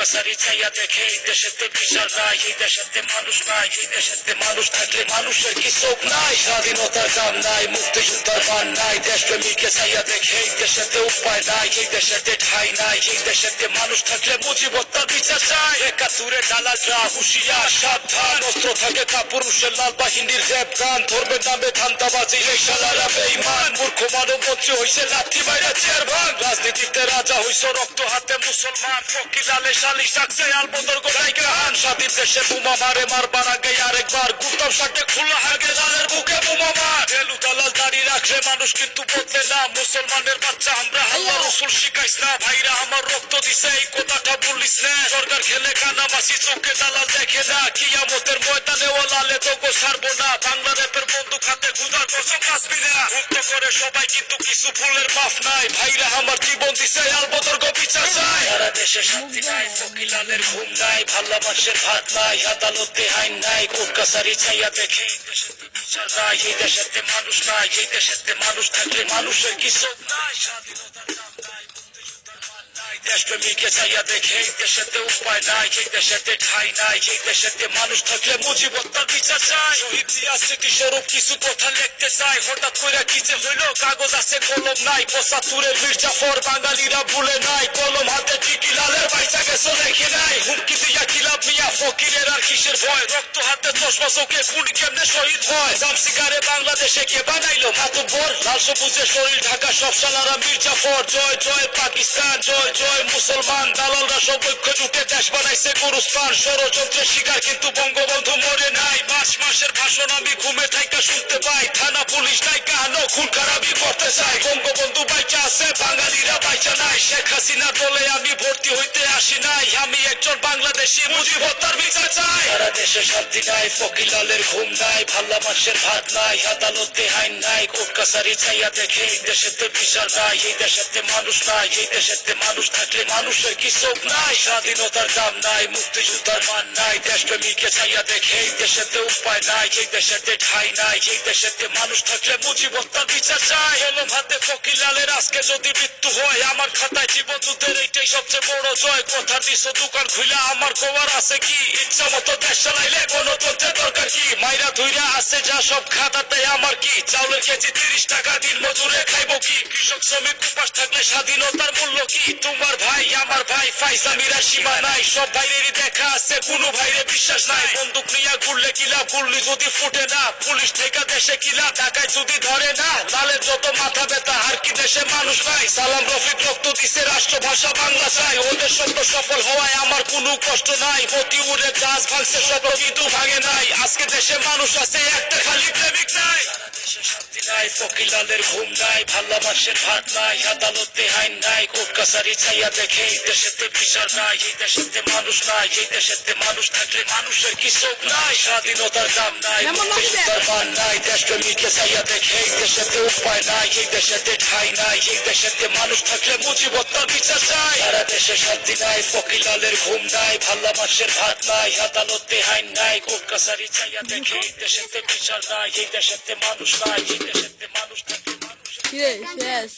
কাছারি চাইয়া দেখে এই দেশেতে বিচার নাই, এই দেশেতে মানুষ নাই, এই দেশেতে মানুষ থাকলে মানুষের কি চোখ নাই? স্বাধীনতার দাম নাই, মুক্তিযোদ্ধার মান নাই, দেশপ্রেমীকে চাইয়া দেখে এই দেশেতে উপায় নাই, এই দেশেতে ঠাই নাই, এই দেশেতে মানুষ থাকলে মুজিবতার বিচার চাই। একাত্তরে দালালরা হুঁশিয়ার সাবধান, অস্ত্র থাকে কাপুরুষের লাল বাহিনীর রেপ গান, ধরবে নামে ধান্দাবাজি এই শালারা বেঈমান, মূর্খ মানব মন্ত্রী হইছে লাঠি মাইরা চেয়ার ভাঙ, রাজনীতিতে রাজা হইছে রক্ত হাতে মুসলমান, ফকির আলে সালিশ ডাকছে আলবদর গোলাইকে হান, স্বাধীন দেশে বোমা মারে মারবার আগে আরেকবার গুতাম সাথে খুলনা হাগে লালের বুকে বোমা মার, এলু দালাল দাঁড়িয়ে রাখলে মানুষ কিন্তু বদলে না, মুসলমানের বাচ্চা আমরা আল্লাহ রসুল শিখাইস না, ভাইরা আমার রক্ত দিছে এই কথাটা বলিস না, সরকার খেলে কানামাসি চোখে দালাল দেখে না, কিয়ামতের ময়দানে ও লালে তোকে ছাড়বো না, বাংলা রেপের বন্দুক হাতে গুদার করছো কাসবি না, মুক্ত করে সবাই কিন্তু কিছু ফুলের মাফ নাই, ভাইরা আমার জীবন দিছে আলবদর গো বিচার চাই। সারা দেশে শান্তি নাই, ফকিলালের ঘুম নাই, ভালোবাসের ভাত নাই, আদালতে আইন নাই, কোর্ট কাছারি চাইয়া দেখে এই দেশেতে বিচার নাই, এই দেশেতে মানুষ নাই, এই দেশেতে মানুষ থাকলে মানুষের কি চোখ নাই? স্বাধীনতার দাম নাই, মুক্তিযোদ্ধার মান নাই, দেশপ্রেমীকে চাইয়া দেখে এই দেশেতে উপায় নাই, এই দেশেতে ঠাই নাই, এই দেশেতে মানুষ থাকলে মুজিবতার বিচার চাই। শহীদ জিয়া স্মৃতিস্বরূপ কিছু কথা লিখতে চাই, হঠাৎ কইরা কি যে হইল কাগজ আছে কলম নাই, ৭৫-এর মির্জাফর বাঙালিরা ভুলে নাই, কলম হাতে টিকি লালের পয়সা গেছো দেখে নাই, হুমকি দিয়া খিলাফ মিয়া ফকিরের আর কিসের ভয়, রক্ত হাতে চশমা চোখে খুন কেমনে শহীদ হয়, জামসিকারে বাংলাদেশে কে বানাইলো মাতুব্বর, লাল সবুজের শরীর ঢাকা সব শালারা মির্জাফর, জয় জয় পাকিস্তান, জয় জয় মুসলমান, দালালরা সব ঐক্য জুটে দেশ বানাইছে গুরুস্থান, ষড়যন্ত্রের শিকার কিন্তু বঙ্গবন্ধু মরে নাই, মাস মাসের ভাষণ আমি ঘুমে থাইকা শুনতে পাই, থানা পুলিশ নাই কাহানো খুন খারাপি করতে চাই, বঙ্গবন্ধু বাইচা আছে বাঙালিরা বাইচা নাই, শেখ হাসিনা দলে আমি ভর্তি হইতে আসি নাই, আমি একজন বাংলাদেশি মুজিবতার বিচার চাই। সারা দেশে শান্তি নাই, ফকিলালের ঘুম নাই, ভালোবাসের ভাত নাই, আদালতে আইন নাই, কোর্ট কাছারি চাইয়া দেখে এই দেশেতে বিচার নাই, এই দেশেতে মানুষ নাই, এই দেশেতে মানুষ থাকলে মানুষের কি চোখ নাই? স্বাধীনতার দাম নাই, মুক্তিযোদ্ধার মান নাই, দেশপ্রেমীকে চাইয়া দেখে এই দেশেতে উপায় নাই, এই দেশেতে ঠাই নাই, এই দেশেতে মানুষ থাকলে মুজিবতার বিচার চাই। কলম হাতে ফকিলালের আজকে যদি মৃত্যু হয়, আমার খাতায় জীবন যুদ্ধের এইটাই সবচেয়ে বড় জয়, কথা দিছো দোকান খুইলা আমার কবার আছে কি, ইচ্ছা মতো দেশ চালাইলে গণতন্ত্রের দরকার কি, মাইরা ধুইরা আছে যা সব খাতাতে আমার কি, চাউলের কেজি ৩০ টাকা দিন মজুরে খাইব কি, কৃষক শ্রমিক উপাস থাকলে স্বাধীনতার মূল্য কি, তোমার ভাই আমার ভাই ফাইসামিরা সীমা নাই, সব ভাইরেরই দেখা আছে কোনো ভাইরে বিশ্বাস নাই, বন্দুক নিয়ে ঘুরলে কিলা গুল্লি যদি ফুটে না, পুলিশ থেকে দেশে কিলা ঢাকায় যদি ধরে না, লালের যত মাথা ব্যথা আর কি দেশে মানুষ নাই, সালাম রফিক রক্ত দিছে রাষ্ট্রভাষা বাংলা চাই, ওদের স্বপ্ন সফল হওয়ায় আমার কোনো কষ্ট নাই, প্রতি উড়ে জাহাজ ভাঙছে স্বপ্ন কিন্তু ভাঙে নাই, আজকে দেশে মানুষ আছে একটা খালি প্রেমিক নাই। সারা দেশে শান্তি নাই, ফকিলালের ঘুম নাই, ভালোবাসের ভাত নাই, আদালতে আইন নাই, কোর্ট কাছারি চাইয়া দেখে এই দেশেতে বিচার নাই, এই দেশেতে মানুষ নাই, এই দেশেতে মানুষ থাকলে মানুষের কি চোখ নাই? স্বাধীনতার দাম নাই, মুক্তিযোদ্ধার মান নাই, দেশপ্রেমীকে চাইয়া দেখে এই দেশেতে উপায় নাই, এই দেশেতে ঠাই নাই, এই দেশেতে মানুষ থাকলে মুজিবতার বিচার চাই। সারা দেশে শান্তি নাই, ফকিলালের ঘুম নাই, ভালোবাসের ভাত নাই, আদালতে আইন নাই, কোর্ট কাছারি চাইয়া দেখে এই দেশেতে বিচার নাই, এই দেশেতে মানুষ নাই, এই দেশেতে মানুষ থাকলে মানুষ। Yes, yes.